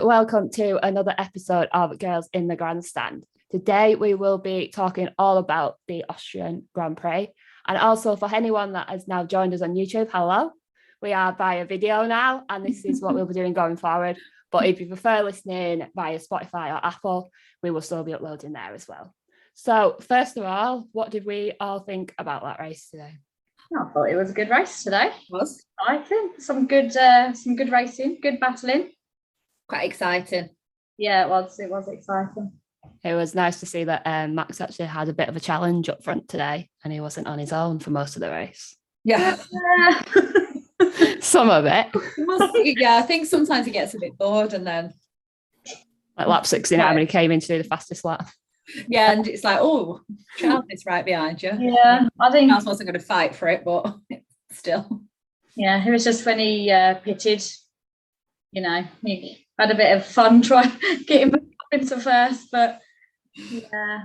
welcome to another episode of Girls in the Grandstand. Today we will be talking all about the Austrian Grand Prix, and also for anyone that has now joined us on YouTube, hello. We are via video now, and this is what we'll be doing going forward. But if you prefer listening via Spotify or Apple, we will still be uploading there as well. So first of all, what did we all think about that race today? I thought it was a good race today. It was. I think some good racing, good battling. Quite exciting. Yeah, it was exciting. It was nice to see that Max actually had a bit of a challenge up front today, and he wasn't on his own for most of the race. Yeah. Some of it. Yeah, I think sometimes he gets a bit bored, and then like lap 69 when he came in to do the fastest lap. Yeah, and it's like, oh, Charles is right behind you. Yeah, I think Charles wasn't going to fight for it, but still. Yeah, it was just when he pitted, he had a bit of fun trying to get him into first, but yeah,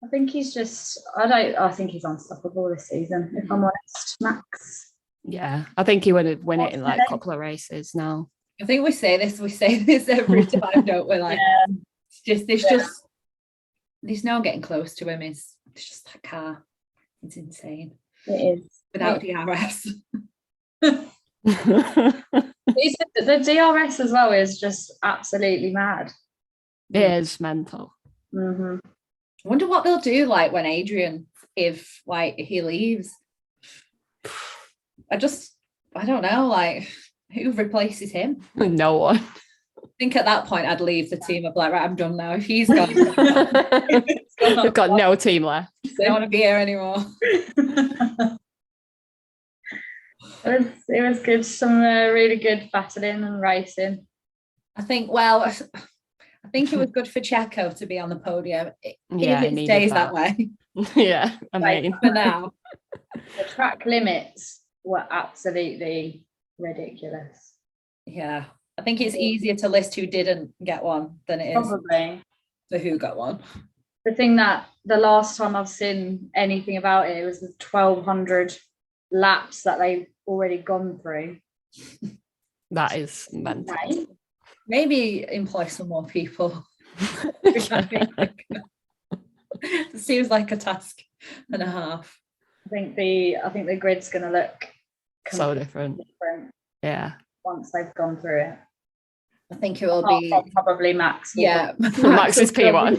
I think he's just, I think he's unstoppable this season, if I'm honest, Max. Yeah, I think he would win it in like a couple of races now. I think we say this every time, don't we? Like, there's no getting close to him. It's just that car. It's insane. It is. Without DRS. The DRS as well is just absolutely mad. It is mental. Mm-hmm. I wonder what they'll do like when Adrian, if like he leaves. I don't know, like who replaces him? No one. I think at that point I'd leave the team. I'd be like, right, I'm done now. If he's gone, we've got no team left. I don't want to be here anymore. It was good. Some really good battling and racing. I think it was good for Checo to be on the podium. Yeah, if it stays that way. Yeah, I mean, for now. The track limits were absolutely ridiculous. Yeah, I think it's easier to list who didn't get one than it is probably for who got one. The thing that the last time I've seen anything about it was the 1,200 laps that they've already gone through. That is mental. Right? Maybe employ some more people. It seems like a task and a half. I think the grid's going to look so different. Yeah. Once they've gone through it. I think it will be probably Max. Yeah, Max is P1.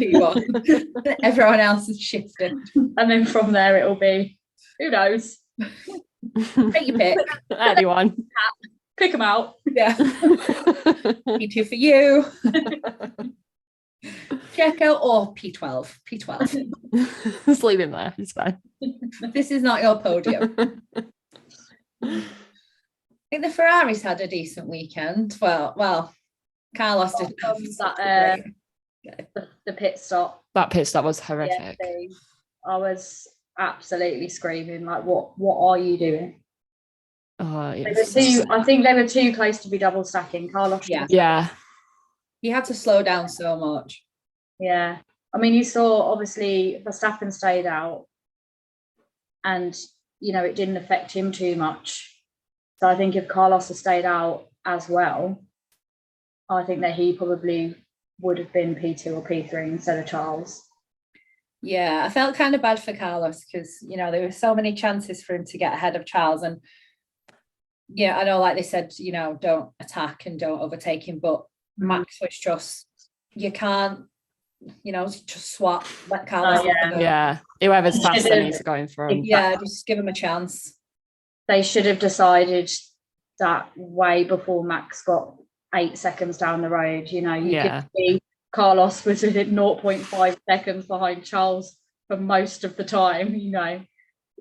Everyone else is shifted, and then from there it will be who knows. Take your pick. Anyone. Pick them out. Yeah. P2 for you. Checo or P12. P12. Just leave him there. It's fine. This is not your podium. I think the Ferraris had a decent weekend. Well, Carlos did the pit stop. That pit stop was horrific. I was absolutely screaming, like, what are you doing? Oh, yes. I think they were too close to be double stacking. Carlos. Yeah. He had to slow down so much. Yeah. I mean, you saw, obviously, Verstappen stayed out and, it didn't affect him too much. So I think if Carlos had stayed out as well, I think that he probably would have been P2 or P3 instead of Charles. Yeah, I felt kind of bad for Carlos because, there were so many chances for him to get ahead of Charles. And, yeah, I know, like they said, don't attack and don't overtake him. But Max was just, you can't, just swap, let Carlos. Yeah, whoever's faster needs to go in front. Yeah, just give him a chance. They should have decided that way before Max got 8 seconds down the road. You could see Carlos was within 0.5 seconds behind Charles for most of the time.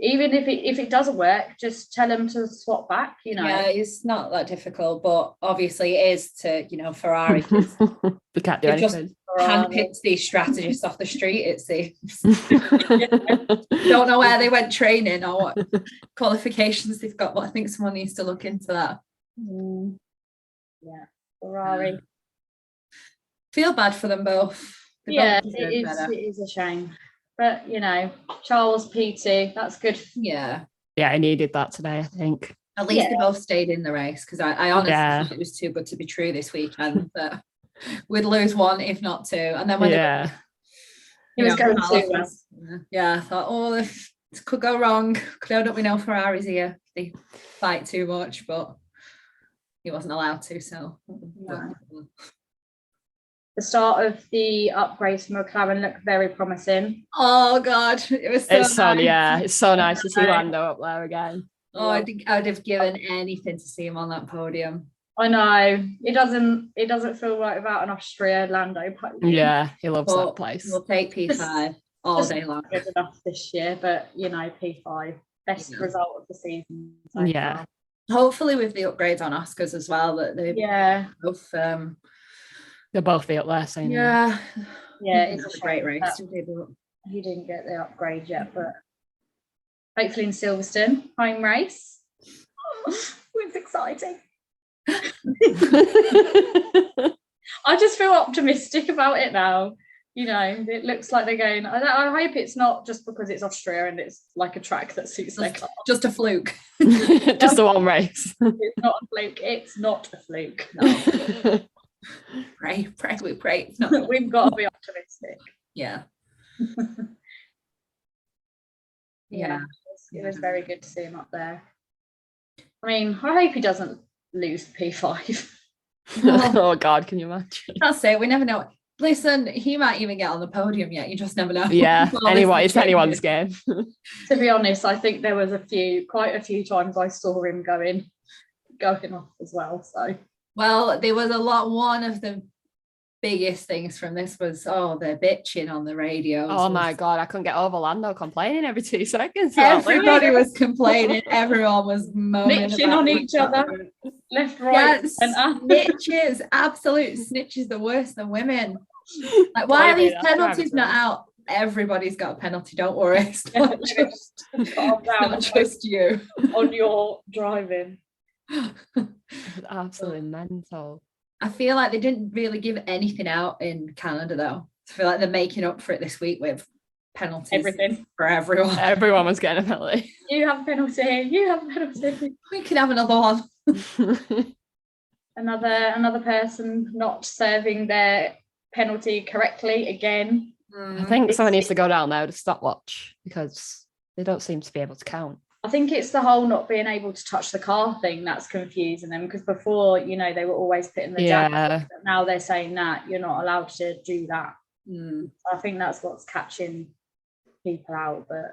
Even if it doesn't work, just tell him to swap back. Yeah, it's not that difficult, but obviously it is to Ferrari. We can't do anything. Handpicks these strategists off the street, it seems. Don't know where they went training or what qualifications they've got, but I think someone needs to look into that. Yeah, Ferrari. Feel bad for them both. It is a shame. But, Charles P2, that's good. Yeah. Yeah, I needed that today, I think. At least they both stayed in the race, because I honestly thought it was too good to be true this weekend that we'd lose one, if not two. And then when he was going too well. I thought, oh, this could go wrong. Don't we know Ferrari's here? They fight too much, but he wasn't allowed to. So no. The start of the upgrades from McLaren looked very promising. Oh God, it was so nice. It's so nice to see Lando up there again. Oh, I'd have given anything to see him on that podium. I know. It doesn't feel right without an Austria Lando podium. Yeah, he loves that place. We'll take P5 all day long. Good enough this year, but P5, best result of the season. So far. Hopefully with the upgrades on Oscars as well, that they both they'll both be up there saying it's a great race. He didn't get the upgrade yet, but hopefully in Silverstone, home race. It's exciting. I just feel optimistic about it now. It looks like they're going. I hope it's not just because it's Austria and it's like a track that suits their car. Just a fluke. Just the one race. It's not a fluke. It's not a fluke. No. Pray, we pray. No. We've got to be optimistic. Yeah. It was very good to see him up there. I mean, I hope he doesn't lose P5. Oh God, can you imagine? That's it. We never know. Listen, he might even get on the podium yet. You just never know. Yeah, it's anyone's game. To be honest, I think there was quite a few times I saw him going off as well. So, well, there was a lot. One of the biggest things from this was they're bitching on the radio. Oh my God, I couldn't get over Lando complaining every 2 seconds. Everybody was complaining. Everyone was moaning snitching on each other, left, right, and up. Snitches, absolute snitches, the worse than women. Like, why are these penalties not out? Everybody's got a penalty. Don't worry. It's not just you on your driving. Absolutely mental. I feel like they didn't really give anything out in Canada though. I feel like they're making up for it this week with penalties. Everything for everyone. Everyone was getting a penalty. You have a penalty. You have a penalty. We can have another one. Another person not serving their penalty correctly again. I think someone needs to go down there with a stopwatch because they don't seem to be able to count. I think it's the whole not being able to touch the car thing that's confusing them, because before, they were always putting the jab, but now they're saying that you're not allowed to do that. I think that's what's catching people out. But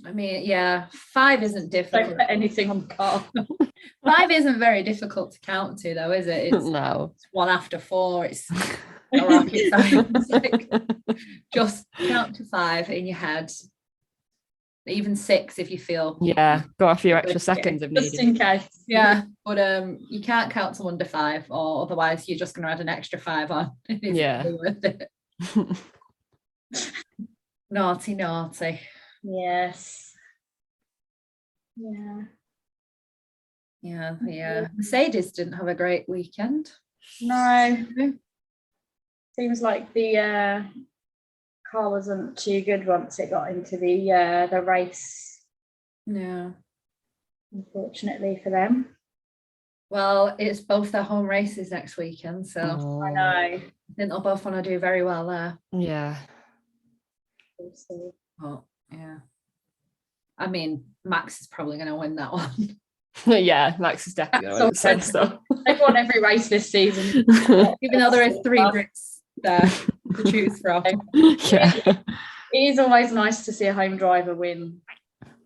I mean, 5 isn't difficult. Don't put anything on the car. 5 isn't very difficult to count to, though, is it? No. It's 1 after 4. It's a rocket science. Just count to 5 in your head. Even 6 if you feel. Yeah, got a few extra seconds if needed. Just in case. Yeah, but you can't count to under 5, or otherwise you're just going to add an extra 5 on. It's really worth it. Naughty. Yes. Yeah. Mercedes didn't have a great weekend. No. Seems like the car wasn't too good once it got into the race. No. Unfortunately for them. Well, it's both their home races next weekend, so I know. I think they'll both want to do very well there. Yeah. Oh, yeah. I mean, Max is probably going to win that one. Yeah, Max is definitely going to win the sense though. They've won every race this season. Even though there are 3 Brits there to choose from. Yeah. It is always nice to see a home driver win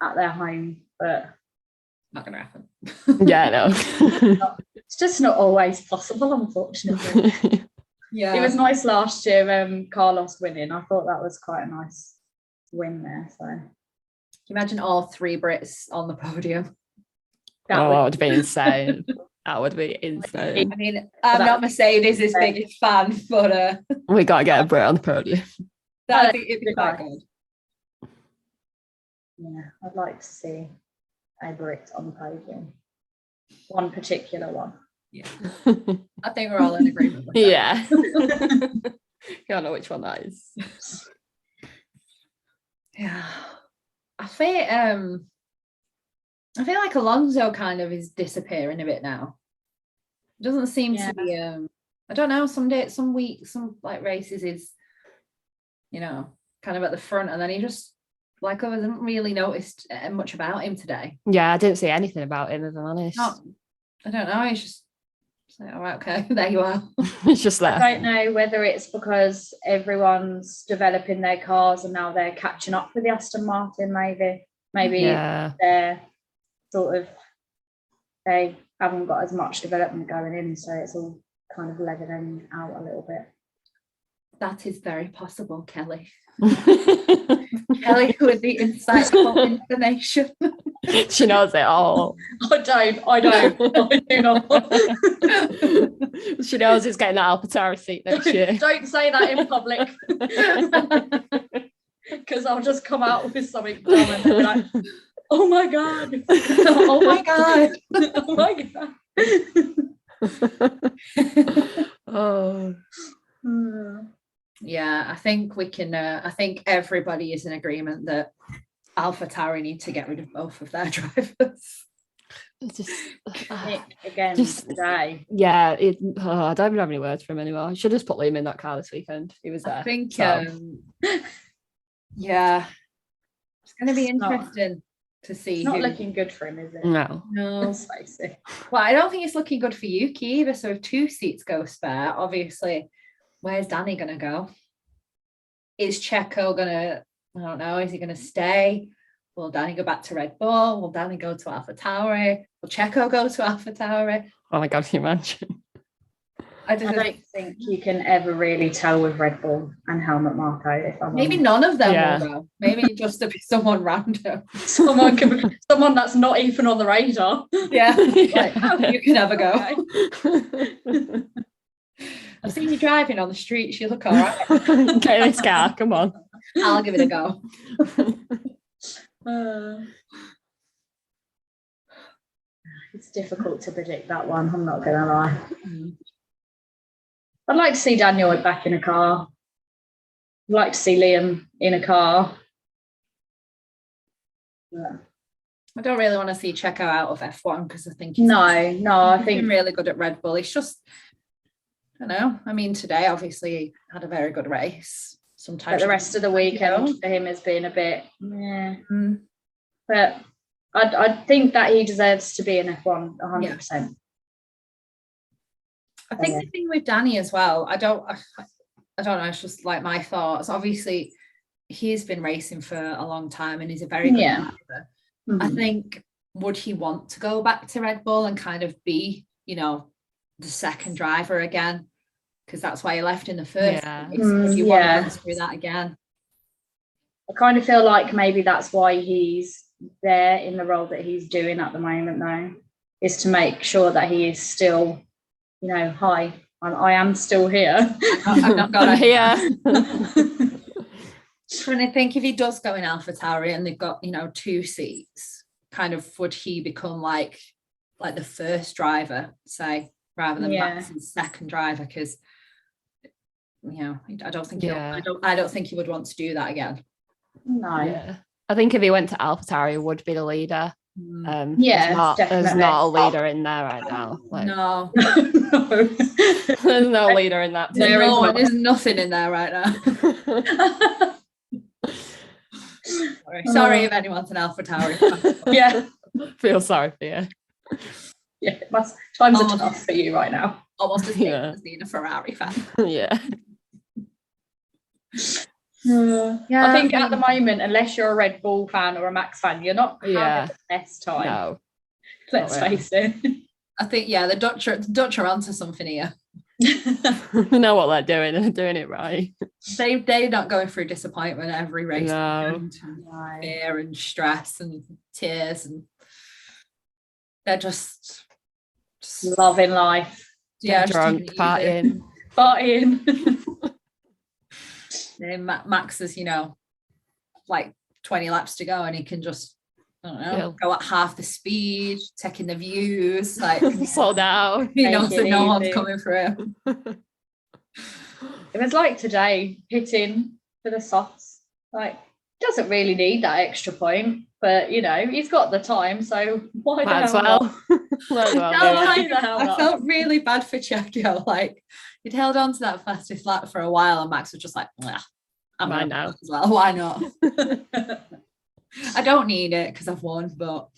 at their home, but not going to happen. Yeah, no. It's just not always possible, unfortunately. Yeah. It was nice last year, Carlos winning. I thought that was quite a nice win there. So can you imagine all 3 Brits on the podium? That would be insane. That would be insane. I mean, I'm not Mercedes' biggest fan, but we got to get a Brit on the podium. I think it'd be quite good. Yeah, I'd like to see a Brit on the podium. One particular one. Yeah. I think we're all in agreement with that. Yeah. Can't know which one that is. Yeah. I think I feel like Alonso kind of is disappearing a bit now. It doesn't seem to be. I don't know. Some weeks, some like races is, kind of at the front, and then he just I haven't really noticed much about him today. Yeah, I didn't see anything about him, if I'm honest. I don't know. He's just like, all right, okay, there you are. It's just there. I don't know whether it's because everyone's developing their cars and now they're catching up with the Aston Martin. Maybe they're sort of, they haven't got as much development going in, so it's all kind of leveling out a little bit. That is very possible, Kelly. Kelly with the insightful information. She knows it all. I do not. She knows it's getting that AlphaTauri seat next year. Don't say that in public. Because I'll just come out with something dumb and be like, oh my God. Oh my God. Oh my God. Oh. Yeah, I think we can. I think everybody is in agreement that AlphaTauri need to get rid of both of their drivers. Today. Yeah, I don't even have any words for him anymore. I should have just put Liam in that car this weekend. He was there. I think, yeah, it's going to be interesting to see. It's not looking good for him, is it? No. Let's face it. Well, I don't think it's looking good for Yuki either. So if 2 seats go spare, obviously, where's Danny going to go? Is Checo going to, I don't know, is he going to stay? Will Danny go back to Red Bull? Will Danny go to AlphaTauri? Will Checo go to AlphaTauri? Oh my God, can you imagine? I don't think you can ever really tell with Red Bull and Helmut Marko. If I'm maybe none of them will go. Maybe just to be someone random. someone that's not even on the radar. Yeah. Like, you can never go. Okay. I've seen you driving on the streets. You look all right. Get in this car. Come on. I'll give it a go. It's difficult to predict that one. I'm not going to lie. I'd like to see Daniel back in a car. I'd like to see Liam in a car. Yeah. I don't really want to see Checo out of F1 because I think he's been really good at Red Bull. It's just, I don't know. I mean, today obviously he had a very good race. Sometimes but the rest of the weekend for him has been a bit, But I think that he deserves to be in F1 100%. Yeah. I think the thing with Danny as well, I don't know, it's just like my thoughts. Obviously, he's been racing for a long time and he's a very good driver. Mm-hmm. I think, would he want to go back to Red Bull and kind of be, the second driver again? Because that's why he left in the first place. Would you want to do that again? I kind of feel like maybe that's why he's there in the role that he's doing at the moment, though, is to make sure that he is still, hi, I am still here. I'm not going here. And I think if he does go in AlphaTauri and they've got, 2 seats, kind of would he become like the first driver, say, rather than Max's second driver? Because I don't think he would want to do that again. No. Yeah. I think if he went to AlphaTauri, he would be the leader. There's not a leader in there right now. No. There's no leader in that. There's nothing in there right now. Sorry if anyone's an AlphaTauri. Feel sorry for you. Yeah, times are tough for you right now. Almost as big as being a Ferrari fan. Yeah. I think at the moment, unless you're a Red Bull fan or a Max fan, you're not having the best time. No. Let's face it. I think, the Dutch are onto something here. They know what they're doing, and they're doing it right. They're not going through disappointment every race. No. Fear and stress and tears, and they're just loving life. Yeah, drunk, partying. Max is, like 20 laps to go, and he can just, I don't know, go at half the speed, taking the views, like slow down. He knows that no one's coming for him. It was like today, hitting for the softs. Like, doesn't really need that extra point, but you know, he's got the time, so why the hell not? I felt really bad for Checo. Like, he'd held on to that fastest lap for a while, and Max was just like, I'm I know as well. Why not? I don't need it because I've won, but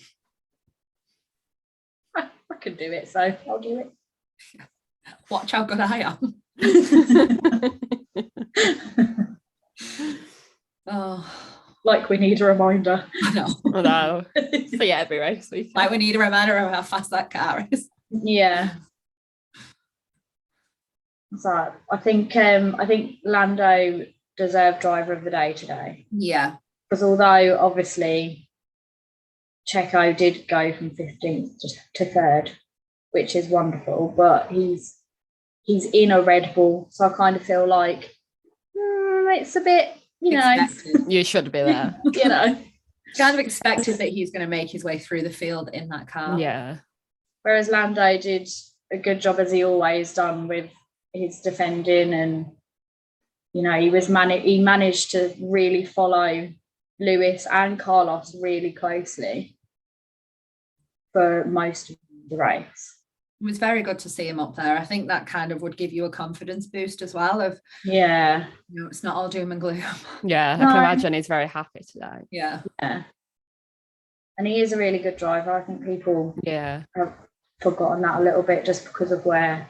I can do it, so I'll do it. Watch how good I am. Oh, like we need a reminder. I know. I know. So yeah, every race week. Like we need a reminder of how fast that car is. Yeah. So I think Lando deserved driver of the day today. Yeah. Because although obviously Checo did go from 15th to 3rd, which is wonderful, but he's in a Red Bull, so I kind of feel like it's a bit, you should be there. Kind of expected that he's going to make his way through the field in that car. Yeah. Whereas Lando did a good job, as he always done, with his defending, and he managed to really follow Lewis and Carlos really closely for most of the race. It was very good to see him up there. I think that kind of would give you a confidence boost as well of, it's not all doom and gloom. Yeah, I can imagine he's very happy today. Yeah. And he is a really good driver. I think people have forgotten that a little bit just because of where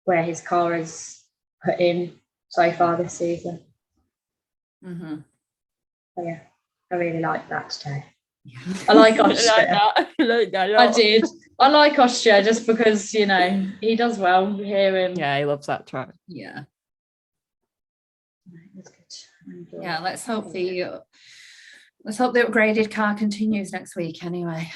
his car is put in so far this season. Mm-hmm. So yeah, I really like that today. Yeah. I like Austria. I did. I like Austria just because, he does well here. And yeah, he loves that track. Yeah. It's good. Yeah, let's hope the upgraded car continues next week anyway.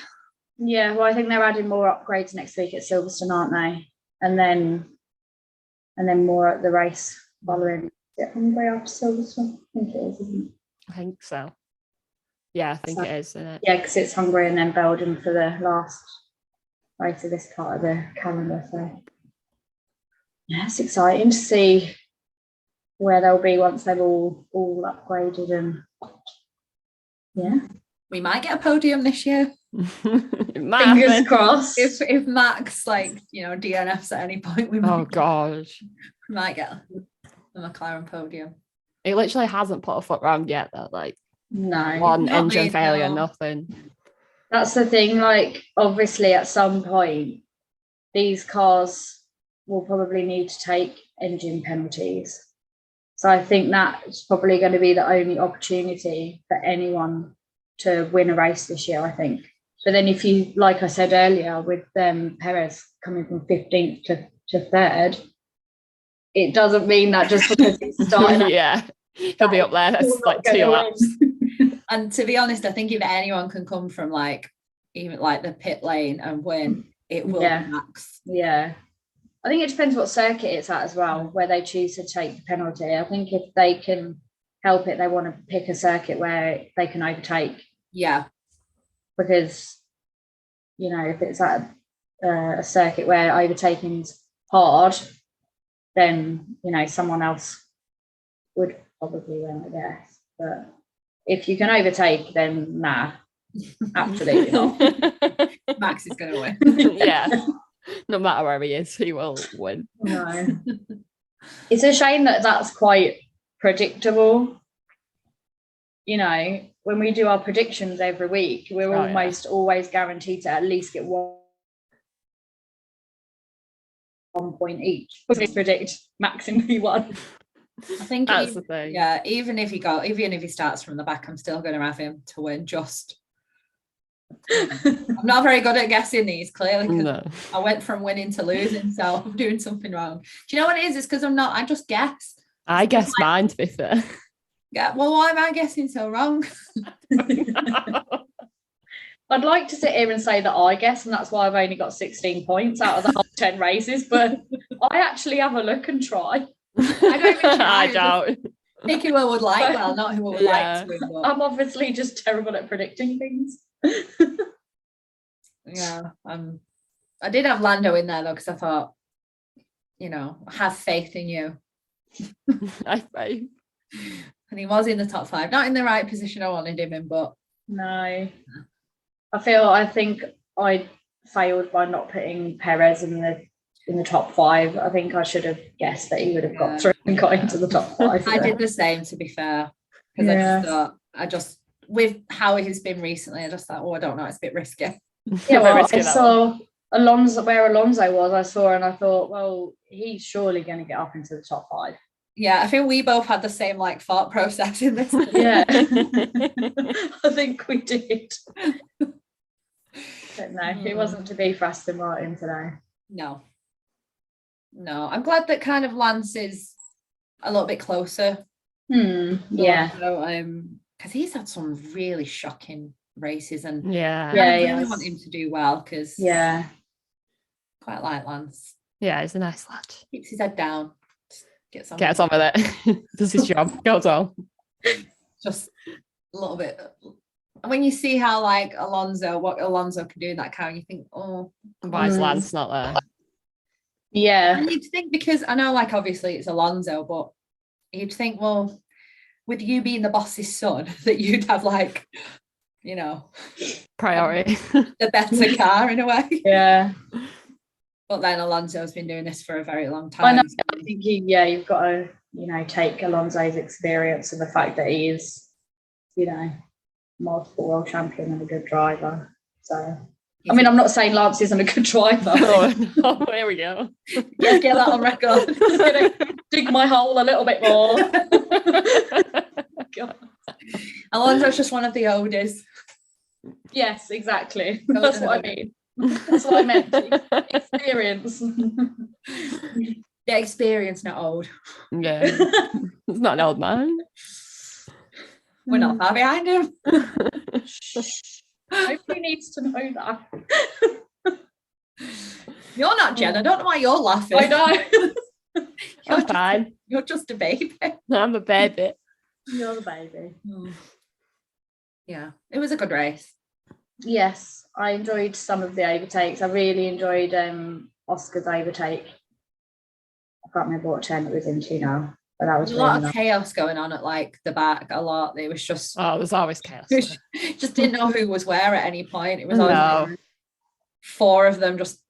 Yeah, well, I think they're adding more upgrades next week at Silverstone, aren't they? And then more at the race following. Is it Hungary after Silverstone? I think it is, isn't it? I think so. Yeah, I think it is, isn't it? Yeah, because it's Hungary and then Belgium for the last race of this part of the calendar. So yeah, it's exciting to see where they'll be once they've all upgraded, and we might get a podium this year. Fingers crossed. If Max DNFs at any point, we might get a McLaren podium. He literally hasn't put a foot wrong yet though, no, one engine failure, nothing. That's the thing, obviously at some point these cars will probably need to take engine penalties, so I think that's probably going to be the only opportunity for anyone to win a race this year, I think. But then if you, like I said earlier, with Perez coming from 15th to 3rd, it doesn't mean that just because he's starting he'll be up there. That's 2 laps. And to be honest, I think if anyone can come from even the pit lane and win, it will be Max. Yeah. I think it depends what circuit it's at as well, where they choose to take the penalty. I think if they can help it, they want to pick a circuit where they can overtake. Yeah. Because, if it's at a circuit where overtaking's hard, then, someone else would probably win, I guess. But if you can overtake, then nah, absolutely not. Max is going to win. Yeah. No matter where he is, he will win. No. It's a shame that that's quite predictable. When we do our predictions every week, we're almost always guaranteed to at least get 1 point each. We predict Max in P1. I think that's the thing. Yeah, even if he starts from the back, I'm still going to have him to win. I'm not very good at guessing these, clearly. No. I went from winning to losing, so I'm doing something wrong. Do you know what it is? It's because I just guess. I guess mine, to be fair. Yeah, well, why am I guessing so wrong? I'd like to sit here and say that I guess, and that's why I've only got 16 points out of the whole 10 races, but I actually have a look and try. I don't. Pick who I would like, not who I would like to win. But... I'm obviously just terrible at predicting things. Yeah, I did have Lando in there though, because I thought, have faith in you. I faith. And he was in the top 5, not in the right position I wanted him in, but no. I think I failed by not putting Perez in the top 5. I think I should have guessed that he would have got through and got into the top 5. I did the same, to be fair, because I just with how he's been recently, I just thought, I don't know, it's a bit risky. Yeah, well, I saw Alonso where Alonso was. I saw and I thought, well, he's surely going to get up into the top 5. Yeah, I think we both had the same thought process in this. Yeah, I think we did. But no, it wasn't to be for Aston Martin today. No, I'm glad that kind of Lance is a little bit closer. Yeah. Because he's had some really shocking races, and I really want him to do well, because quite like Lance. Yeah, he's a nice lad. Keeps his head down. Gets on with it. Does his job. Goes on. Just a little bit. When you see how what Alonso can do in that car, you think, why is Lance not there? Yeah. And you'd think, because I know obviously it's Alonso, but you'd think, well, with you being the boss's son, that you'd have priority, the better car in a way. Yeah. But then Alonso's been doing this for a very long time. I know. I think you've got to, take Alonso's experience and the fact that he is, multiple world champion and a good driver. So, I'm not saying Lance isn't a good driver. Oh, here we go. Yeah, get that on record. Just gonna dig my hole a little bit more. God. Alonso's just one of the oldies. Yes, exactly. That's what I mean. That's what I meant. Experience. Yeah, experience, not old. Yeah. It's not an old man. We're not far behind him. Nobody needs to know that. You're not Jen. I don't know why you're laughing. I know. I'm fine. You're just a baby. I'm a baby. You're the baby. Yeah, it was a good race. Yes, I enjoyed some of the overtakes. I really enjoyed Oscar's overtake. I can't remember what turn it was into now, but that was a lot of chaos going on at the back. A lot. It was just there's always chaos. Just didn't know who was where at any point. It was always 4 of them just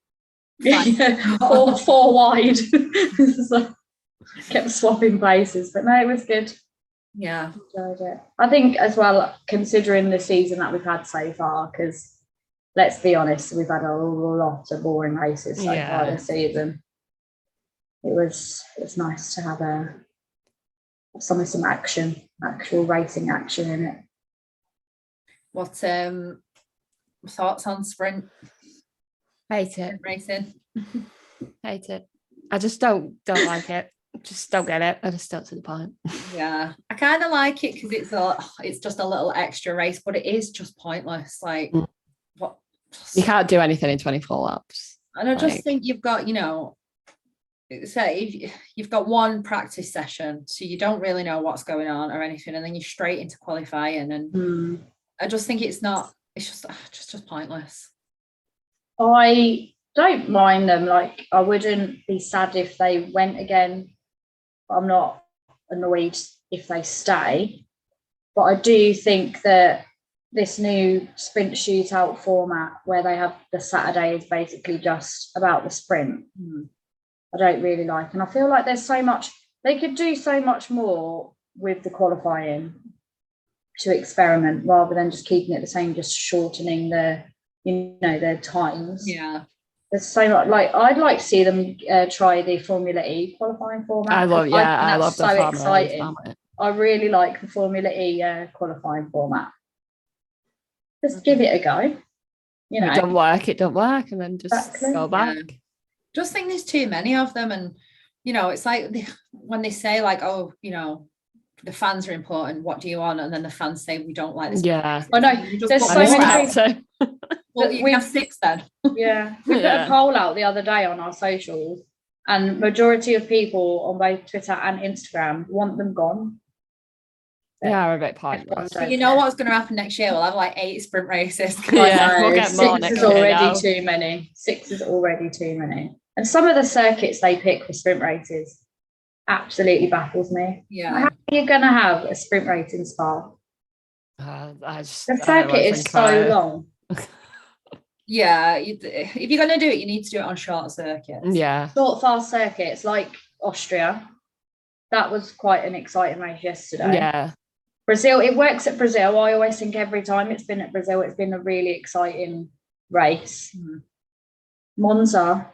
four wide. So, kept swapping places, but no, it was good. Yeah, enjoyed it. I think as well, considering the season that we've had so far, because let's be honest, we've had a lot of boring races so far this season. It was nice to have some actual racing action in it. What thoughts on sprint? Hate it. Racing. Hate it. I just don't like it. Just don't get it. I just don't see the point. Yeah, I kind of like it because it's just a little extra race, but it is just pointless. What? You can't do anything in 24 laps. And I just think you've got, say you've got one practice session, so you don't really know what's going on or anything, and then you're straight into qualifying, and I just think it's just pointless. I don't mind them. I wouldn't be sad if they went again. I'm not annoyed if they stay, but I do think that this new sprint shootout format where they have the Saturday is basically just about the sprint. I don't really like, and I feel like there's so much they could do so much more with the qualifying to experiment rather than just keeping it the same, just shortening their times. Yeah. There's so much. I'd like to see them try the Formula E qualifying format. I love the so Formula exciting. I really like the Formula E qualifying format. Just give it a go. It don't work, and then just go back. Yeah. Just think there's too many of them, and it's when they say the fans are important. What do you want? And then the fans say we don't like this. Yeah, I know. There's so many. Well, we have 6 then. Yeah, we put a poll out the other day on our socials, and majority of people on both Twitter and Instagram want them gone. Yeah, a bit pointless. You know what's going to happen next year? We'll have 8 sprint races. Yeah, we'll get more 6 is already too many. 6 is already too many. And some of the circuits they pick for sprint races, absolutely baffles me. Yeah. How are you going to have a sprint race in Spa? The circuit is so long. Yeah, if you're going to do it, you need to do it on short circuits. Yeah. Short, fast circuits like Austria. That was quite an exciting race yesterday. Yeah. Brazil, it works at Brazil. I always think every time it's been at Brazil, it's been a really exciting race. Monza,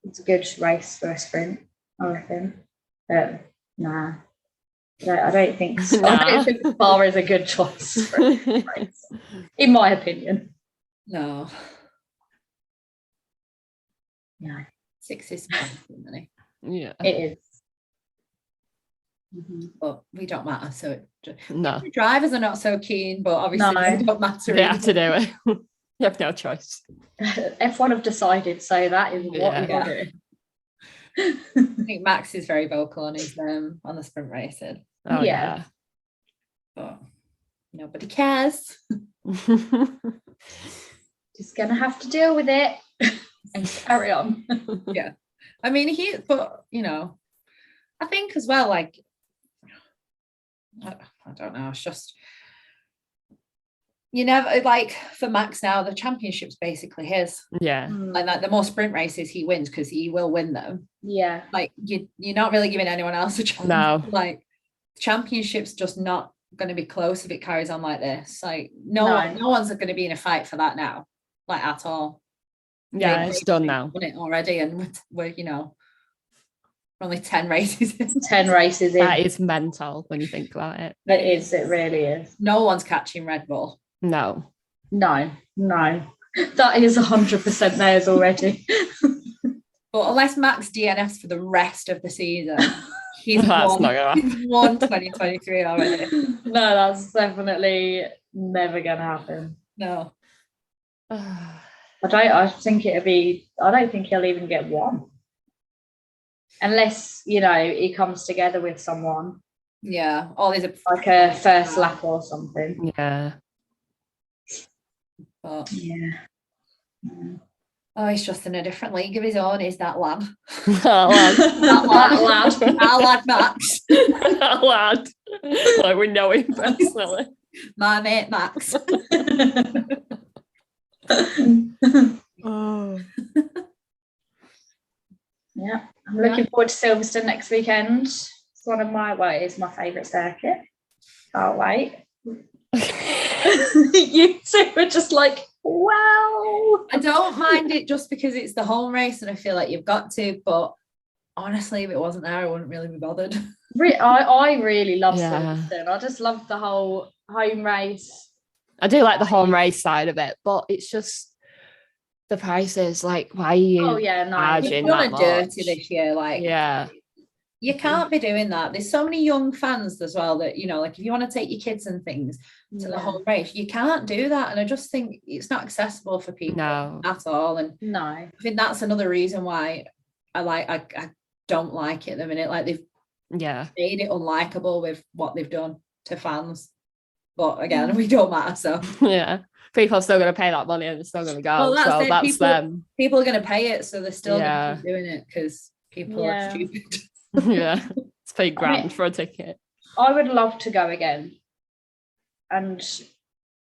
it's a good race for a sprint, I reckon. But nah, I don't think so. I don't think Spa is a good choice for a race, in my opinion. No. No. 6 is fine, isn't it? Yeah. It is. But we don't matter. So No. the drivers are not so keen, but obviously they don't matter. They have to do it. You have no choice. F1 have decided, so that is what we are doing. I think Max is very vocal on his on the sprint racing. Oh yeah. But nobody cares. Just gonna have to deal with it and carry on. Yeah. I mean, I think as well, like, I don't know, it's just, you never, like, for Max now, the championship's basically his. Yeah. And like the more sprint races he wins, because he will win them. Yeah. Like, you're not really giving anyone else a chance. No. Like, championship's just not going to be close if it carries on like this. Like, no one's going to be in a fight for that now, like, at all. Yeah, it's done now. Won it already, and we're only 10 races in. 10 races in. That is mental when you think about it. It is, it really is. No one's catching Red Bull. No. That is 100% theirs already. But unless Max DNFs for the rest of the season, he's won 2023 already. No, that's definitely never gonna happen. No. I don't think he'll even get one. Unless, he comes together with someone. Yeah. Or there's like a first lap or something. Yeah. But yeah. Oh, he's just in a different league of his own, is that lad. That lad. Our lad Max. That lad. Like, we know him personally. My mate Max. Oh. Yeah, I'm looking forward to Silverstone next weekend. It's it's my favourite circuit. Can't wait. You two are just like, wow. I don't mind it just because it's the home race and I feel like you've got to, but honestly, if it wasn't there, I wouldn't really be bothered. I really love Silverstone. I just love the whole home race. I do like the home race side of it, but it's just the prices. Like, why are you charging that much? Dirty this year, like, yeah. You can't be doing that. There's so many young fans as well that, like, if you want to take your kids and things to the home race, you can't do that. And I just think it's not accessible for people at all. And I think that's another reason why I don't like it at the minute. Like, they've made it unlikable with what they've done to fans. But again, we don't matter. So yeah, people are still going to pay that money and they're still going to go. Well, that's them. People are going to pay it, so they're still going to keep doing it because people are stupid. Yeah, it's paid grand for a ticket. I would love to go again, and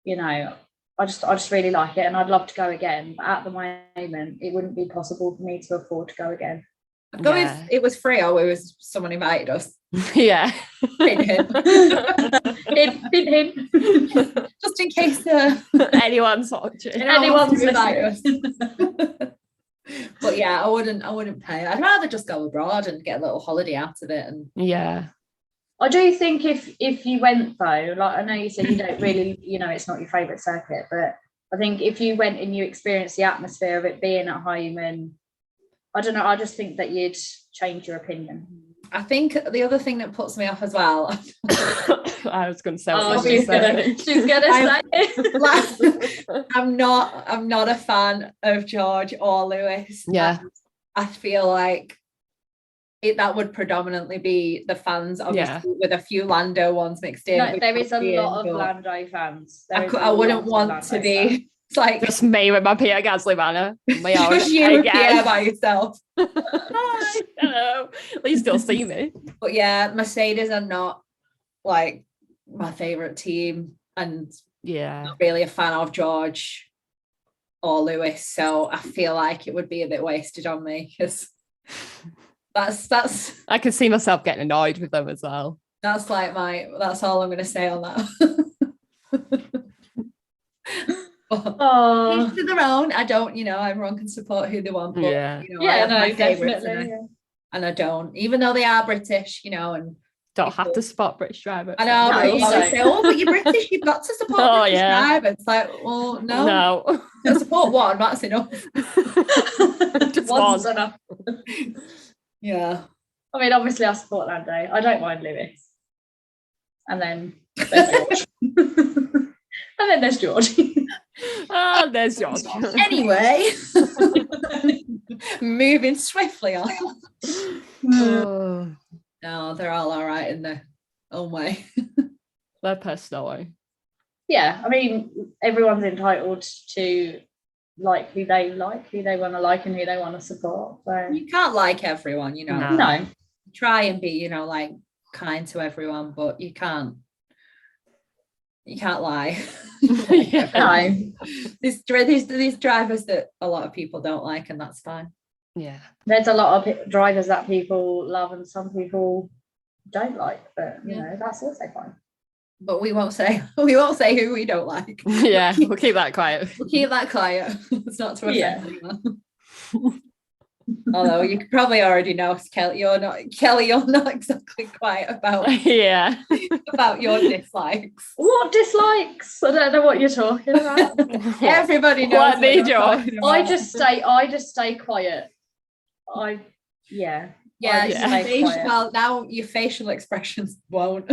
I just really like it, and I'd love to go again. But at the moment, it wouldn't be possible for me to afford to go again. I'd go if it was free or it was someone invited us. Yeah. Hint. Just in case anyone's watching. Anyone's invited us. But yeah, I wouldn't pay. I'd rather just go abroad and get a little holiday out of it. And I do think if you went though, like I know you said you don't really, it's not your favourite circuit, but I think if you went and you experienced the atmosphere of it being at home, and I don't know, I just think that you'd change your opinion. I think the other thing that puts me off as well. I was going to say. She's gonna say it. I'm not a fan of George or Lewis. Yeah, I feel like that would predominantly be the fans, obviously, with a few Lando ones mixed in. No, there is a lot of Lando fans. I wouldn't want to be It's like just me with my Peter Gasly banner. just you with Pierre by yourself. Hi, hello. At least you'll see me. But yeah, Mercedes are not like my favourite team, and not really a fan of George or Lewis, so I feel like it would be a bit wasted on me, because that's I can see myself getting annoyed with them as well. That's like that's all I'm going to say on that. Each to their own. I don't, everyone can support who they want, but I have my favourites, and I don't, even though they are British, and don't have to support British drivers. I know, but you always say, but you're British, you've got to support British drivers. It's like, well, no. Don't support one, that's enough. Just one's enough. Yeah. I mean, obviously I support Lando. I don't mind Lewis. And then there's George. And then there's George. There's George. Anyway, moving swiftly on. No, they're all right in their own way. Their personal way. Yeah, I mean, everyone's entitled to like who they want to like, and who they want to support. So you can't like everyone, No. Try and be, like kind to everyone, but you can't lie. No. These drivers that a lot of people don't like, and that's fine. Yeah, there's a lot of drivers that people love and some people don't like, but that's also fine. But we won't say who we don't like. Yeah, we'll keep that quiet. It's not to offend anyone. Although you could probably already know, Kelly, you're not exactly quiet about about your dislikes. What dislikes? I don't know what you're talking about. Everybody knows what they do. I just stay quiet. Well, now your facial expressions won't.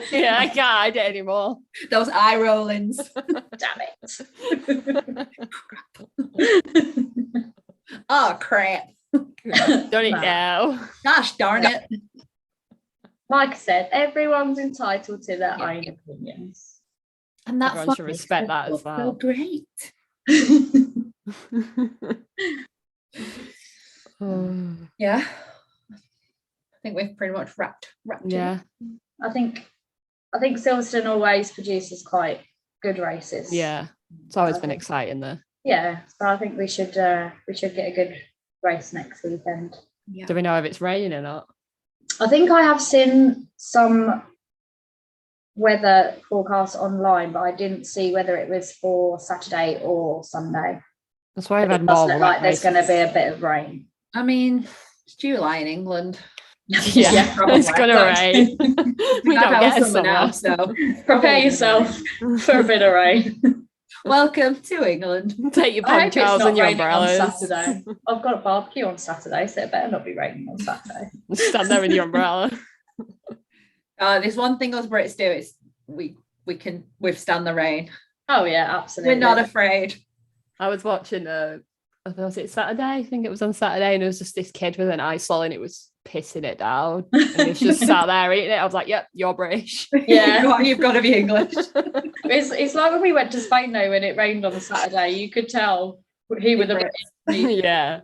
Yeah, I can't hide it anymore. Those eye rollings. Damn it. Oh crap. Don't it now. Gosh darn it. Like I said, everyone's entitled to their own opinions. And that's everyone should respect that as well. So great. Yeah. I think we've pretty much wrapped yeah. it. I think Silverstone always produces quite good races. Yeah. It's always been exciting there. Yeah. So I think we should get a good race next weekend. Yeah. Do we know if it's raining or not? I think I have seen some weather forecast online, but I didn't see whether it was for Saturday or Sunday. That's why I've had more. Look like there's going to be a bit of rain. I mean, it's July in England. Yeah, it's going to rain. We don't get summer now, so prepare yourself for a bit of rain. Welcome to England. Take your ponchos and your umbrellas. On Saturday. I've got a barbecue on Saturday, so it better not be raining on Saturday. Stand there with your umbrella. There's one thing us Brits do, is we can withstand the rain. Oh yeah, absolutely. We're not afraid. I was watching was it Saturday? I think it was on Saturday, and there was just this kid with an ice lolly and it was pissing it down. And he was just sat there eating it. I was like, yep, you're British. Yeah. You've got to be English. It's like when we went to Spain though, when it rained on a Saturday, you could tell who were the British. Yeah.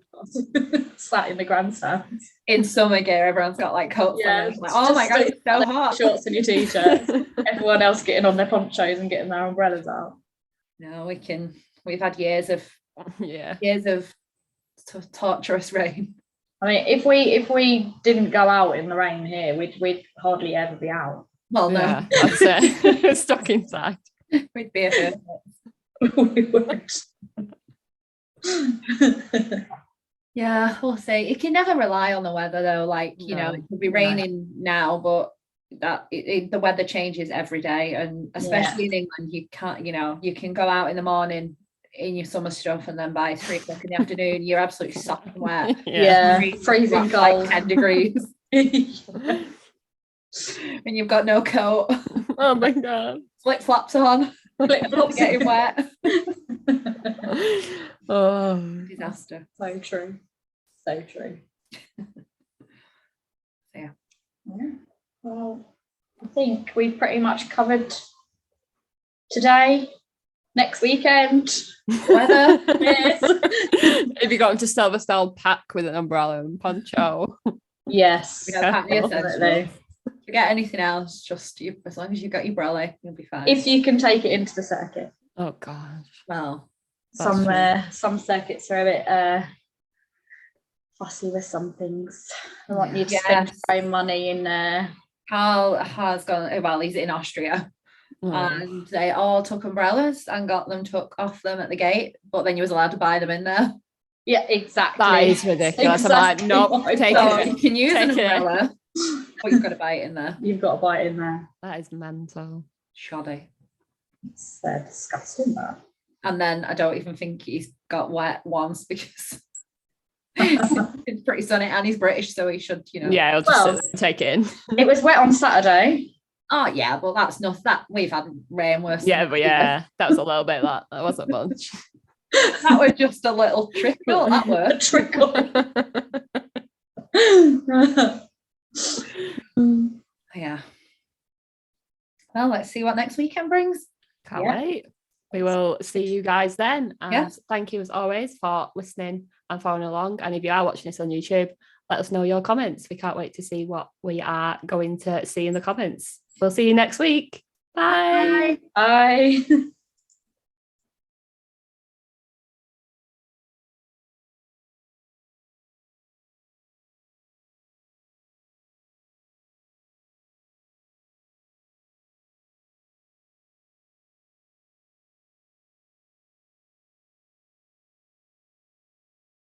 Sat in the grandstand. In summer gear, everyone's got like coats on. Like, oh my god, it's so hot. Shorts and your t-shirts. Everyone else getting on their ponchos and getting their umbrellas out. No, we've had years of torturous rain. I mean, if we didn't go out in the rain here, we'd hardly ever be out. Well, no, yeah, that's it. Stuck inside. We'd be a bit. We would. Yeah, we'll see. You can never rely on the weather though. Like, it could be raining now, but the weather changes every day, and especially in England, you can't. You can go out in the morning in your summer stuff, and then by 3 o'clock in the afternoon, you're absolutely sopping wet. Yeah, freezing cold, like 10 degrees, and you've got no coat. Oh my god! Flip flops on. Flip flops getting wet. Oh, disaster. So true. So true. Yeah. Well, I think we've pretty much covered today. next weekend. Weather. Yes. If you got into Silverstone, pack with an umbrella and poncho. Yes, Yeah, pack the definitely. essentials. Forget anything else. Just as long as you've got your brolly, you'll be fine. If you can take it into the circuit. Oh gosh. Well, Some circuits are a bit fussy with some things. They want you to spend your own money in there. Carl has gone. Well, he's in Austria. And they all took umbrellas and got them took off them at the gate, but then you was allowed to buy them in there. Yeah, exactly. That is ridiculous. Exactly. I'm like, nope, take it. You can use an Take it. umbrella, but you've got to buy it in there. You've got to buy it in there. That is mental. Shoddy. It's disgusting, that. And then I don't even think he's got wet once because it's pretty sunny and he's British, so he should, Yeah, I'll just take it in. It was wet on Saturday. Oh yeah, but that's nothing. That we've had rain worse. Yeah, but yeah, that was a little bit. That wasn't much. That was just a little trickle. That A was trickle. yeah. Well, let's see what next weekend brings. Can't wait. We will see you guys then. And thank you as always for listening and following along. And if you are watching this on YouTube, let us know your comments. We can't wait to see what we are going to see in the comments. We'll see you next week. Bye. Bye.